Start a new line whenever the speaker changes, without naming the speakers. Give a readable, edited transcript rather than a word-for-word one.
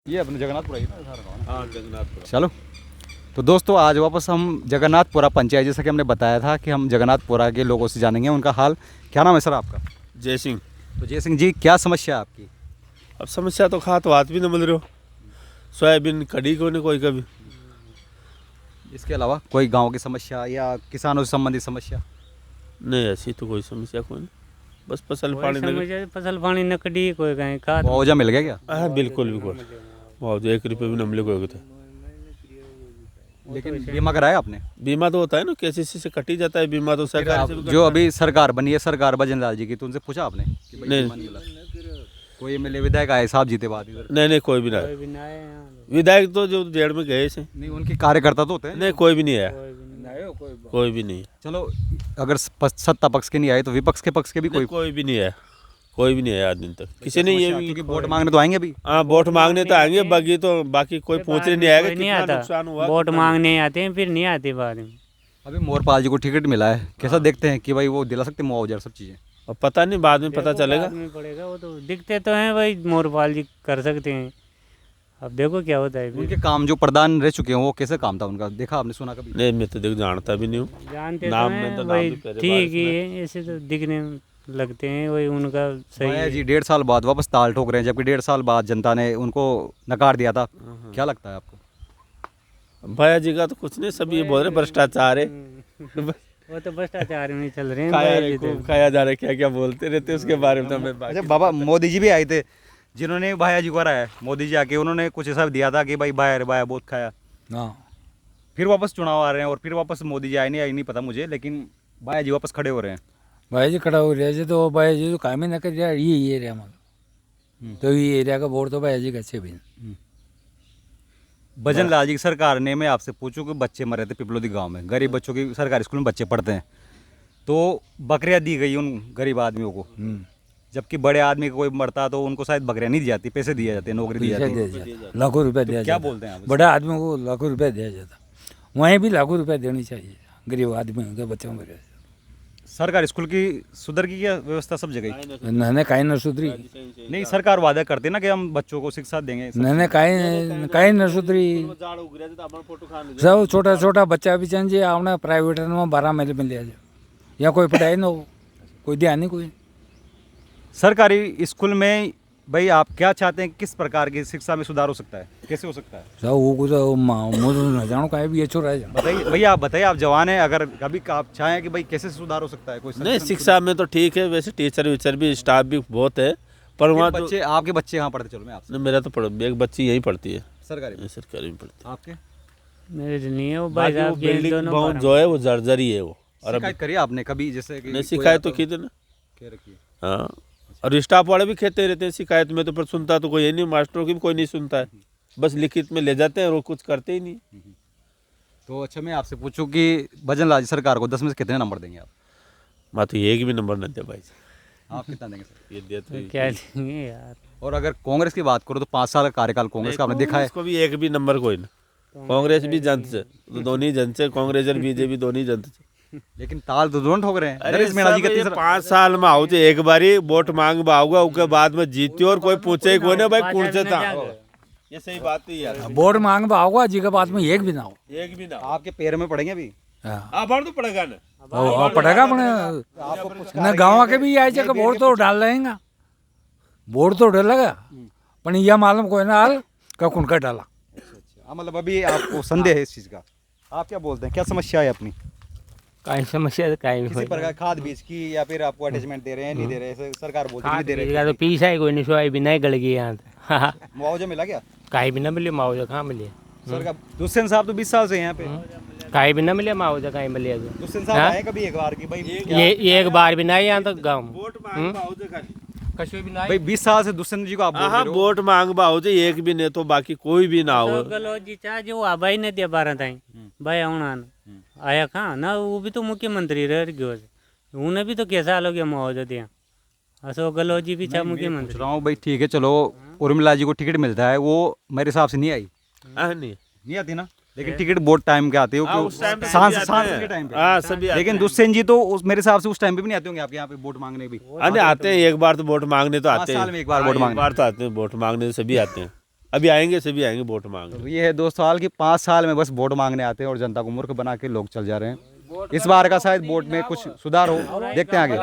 ये अपने जगन्नाथपुरा ही ना सारा गाँव।
हाँ जगन्नाथपुरा।
चलो तो दोस्तों आज वापस हम जगन्नाथपुरा पंचायत, जैसा कि हमने बताया था कि हम जगन्नाथपुरा के लोगों से जानेंगे उनका हाल। क्या नाम है सर आपका?
जय सिंह।
तो जय सिंह जी, क्या समस्या है आपकी?
अब समस्या तो खा तो हाथ भी नहीं मिल रहे हो, सोयाबीन कड़ी को नहीं कोई कभी।
इसके अलावा कोई गांव की समस्या या किसानों से संबंधित समस्या?
नहीं ऐसी तो कोई समस्या कोई नहीं, बस फसल पानी
फसल पानी नकदी कोई कहीं का
मुआवजा मिल गया क्या?
हाँ बिल्कुल बिल्कुल। मुआवजा 1 रुपये भी न मिले कोई को।
लेकिन बीमा कराया आपने?
बीमा तो होता है ना, केसीसी से कट ही जाता है बीमा तो सरकार से भी
जो अभी सरकार बनी है, सरकार भजन लाल जी की, तो उनसे पूछा आपने कि भाई
नहीं।
बीमा नहीं मिला? कोई एमएलए विधायक आए साहब जीते बाद इधर?
नहीं कोई भी ना आया। विधायक तो जो जेल में गए से
नहीं, उनके कार्यकर्ता तो होते हैं।
नहीं कोई भी नहीं आया, कोई भी नहीं।
चलो अगर सत्ता पक्ष के नहीं आए तो विपक्ष के पक्ष के भी
कोई भी नहीं आया, कोई भी नहीं आया आज दिन तक किसी ने। ये
क्योंकि वोट मांगने तो आएंगे अभी।
हाँ वोट मांगने तो आएंगे, बाकी कोई पूछने नहीं आएगा कितना नुकसान हुआ।
वोट मांगने आते हैं फिर नहीं आते बाद में।
अभी मोरपाल जी को टिकट मिला है, कैसा देखते हैं कि भाई वो दिला सकते हैं मुआवजा सब चीज़ें?
अब पता नहीं, बाद में पता चलेगा।
बाद में पड़ेगा, वो तो दिखते तो हैं भाई, मोरपाल जी कर सकते हैं, अब देखो क्या होता है।
उनके काम जो प्रधान रह चुके हैं वो कैसे काम था उनका, देखा आपने, सुना कभी?
नहीं मैं तो देख जानता भी नहीं हूँ,
जानते
नाम
तो
में
हैं
तो नाम
भाई,
भी पहले
ठीक ही है, ऐसे तो दिखने लगते हैं वही उनका सही
भाया
है।
जी 1.5 साल बाद वापस ताल ठोक रहे हैं, जबकि 1.5 साल बाद जनता ने उनको नकार दिया था। क्या लगता है आपको?
भैया जी का तो कुछ नहीं, सब ये बोल रहे भ्रष्टाचार है।
वो तो भ्रष्टाचार में चल रहे हैं
खाया
भाई
रे
जी तो।
खूब खाया जा रहा है, क्या क्या बोलते रहते उसके बारे में तो हमें
अच्छा बाबा, मोदी जी भी आए थे जिन्होंने भाया जी को हराया। मोदी जी आके उन्होंने कुछ ऐसा दिया था कि भाई भाया रे भाया बहुत खाया।
हाँ
फिर वापस चुनाव आ रहे हैं और फिर वापस मोदी जी आए नहीं पता मुझे, लेकिन भाया जी वापस खड़े हो रहे हैं।
भाई जी खड़ा हो रहा है तो भाई जी तो काम ही ना कर रहा, ये एरिया में तो ये एरिया का वोट तो भाई जी कैसे भी।
भजन लाल जी की सरकार ने, मैं आपसे पूछूं कि बच्चे मरे थे पिपलोदी गांव में, गरीब बच्चों की सरकारी स्कूल में बच्चे पढ़ते हैं, तो बकरियां दी गई उन गरीब आदमियों को, जबकि बड़े आदमी को कोई मरता तो उनको शायद बकरियां नहीं दी जाती, पैसे दिए जाते, नौकरी दी जाती।
लाखों रुपए दिया
क्या
जाता,
बोलते हैं आप?
बड़े आदमियों को लाखों रुपए दिया जाता, वहीं भी लाखों रुपए देनी चाहिए गरीब आदमियों के बच्चों को।
सरकारी स्कूल की सुधर की क्या व्यवस्था सब जगह?
नहने काई न सुधरी,
नहीं, सरकार वादा करती है ना कि हम बच्चों को शिक्षा देंगे।
नहने काई न सुधरी। सब छोटा छोटा बच्चा भी चाहिए आपने प्राइवेट में 12 महीने में लिया जाए, या कोई पढ़ाई ना हो, कोई ध्यान नहीं कोई।
सरकारी स्कूल में भाई आप क्या चाहते हैं, किस प्रकार की शिक्षा में सुधार हो सकता है, कैसे हो सकता है?
सब वो कुछ मुझे न जानो काहे भी अच्छो रह जाए।
बताइए भैया, आप बताइए, आप जवान हैं, अगर कभी आप चाहें कि भाई कैसे सुधार हो सकता है? कोई
नहीं शिक्षा में तो ठीक है, वैसे टीचर वीचर भी स्टाफ भी बहुत है, पर वहाँ तो
बच्चे, आपके बच्चे कहाँ पढ़ते? चलो मैं आपसे,
मेरा तो एक बच्ची यहीं पढ़ती है,
सरकारी
सरकारी में पढ़ती है।
आपके
मेरे तो नहीं है वो भाई
बाकी वो
साहब के
बिल्डिंग
दोनों
बहुत जो है वो जर्जरी है वो। और
शिकायत करिए आपने कभी, जैसे कि
नहीं शिकायत तो की थी ना।
कह रखी है।
हाँ और स्टाफ वाले भी कहते रहते हैं शिकायत में, तो पर सुनता तो कोई है नहीं, मास्टरों की भी कोई नहीं सुनता है, बस लिखित में ले जाते हैं और वो कुछ करते ही नहीं।
तो अच्छा मैं आपसे पूछूं कि भजन लाल जी सरकार को 10 में से कितने नंबर देंगे आप?
मैं तो एक भी नंबर नहीं दे भाई,
आप कितना देंगे सर?
ये देते ही।
क्या देंगे यार।
और अगर कांग्रेस की बात करो तो 5 साल का कार्यकाल कांग्रेस का आपने देखा है।
इसको भी एक भी नंबर कोई ना, कांग्रेस भी जनता से, तो दोनों जनता से, कांग्रेस और बीजेपी दोनों जनता से।
लेकिन ताल तो दोनों ठोक रहे हैं।
अरे
नरेश मीणा जी का
सब ये
तीसरा
5 साल में आओ एक बारी वोट मांग बाऊगा, उसके बाद में जीती और कोई पूछे कोई ना भाई कौन से था। ये सही बात है यार,
वोट मांग में आओगा जी के बाद में एक भी ना हो।
एक भी ना
आपके पैर में पड़ेंगे अभी।
आभार तो पड़ेगा ना,
और पड़ेगा अपने न गाँव के भी आए जगह वोट तो डाल रहेगा, वोट तो डालेगा, पर यह मालूम कोई ना हाल का कौन का डाला।
अच्छा, मतलब अभी आपको संदेह है इस चीज़ का। आप क्या बोलते हैं, क्या समस्या है अपनी?
काई समस्या तो काई
किसी प्रकार खाद बीज की, या फिर आपको अटैचमेंट दे रहे हैं, नहीं दे रहे हैं? सरकार बोलती है नहीं दे रहे।
तो पीसा ही कोई नहीं, सोयाबीन नहीं गल गई यहाँ
मुआवजा मिला क्या
काई भी ना मिले, मुआवजा कहाँ मिले?
सरकार? दुष्यंत साहब तो 20 साल से हैं यहाँ पे।
काई भी ना मिले, मुआवजा कहीं मिले?
दुष्यंत साहब आए कभी एक बार की भाई?
ये एक बार भी नहीं यहाँ तक गाँव
वोट मांग बाओ खाली।
कशु भी नहीं।
भाई 20 साल से दुष्यंत जी को आप बोल
हाँ
रहे हो।
वोट मांग बाओ एक भी नहीं, तो बाकी कोई भी ना हो।
गलोजी चाह जो आबाई ने दिया 12 ताई भाई आना आया कहाँ ना, वो भी तो मुख्यमंत्री रह गयो, उन्हें भी तो कैसा लोग मुआवजा दिया। अशोक गहलोत जी भी चाह
पूछ
मुख्यमंत्री।
रहा हूँ भाई, ठीक है चलो, उर्मिला जी को टिकट मिलता है, वो मेरे हिसाब से नहीं आई, नहीं आती ना, लेकिन टिकट वोट टाइम के आते हो सांसद के टाइम पे।
हाँ सभी
लेकिन दुष्यंत जी तो मेरे हिसाब से उस टाइम पे भी नहीं आते होंगे आपके यहाँ पे वोट मांगने भी?
आते हैं एक बार तो वोट मांगने तो आते हैं,
साल में एक बार वोट
एक
मांगने।
बार तो आते हैं वोट मांगने, सभी आते हैं। अभी आएंगे सभी आएंगे वोट मांग।
तो ये है 2 साल की 5 साल में बस वोट मांगने आते हैं और जनता को मूर्ख बना के लोग चल जा रहे हैं। इस बार का शायद वोट में कुछ सुधार हो, देखते हैं आगे।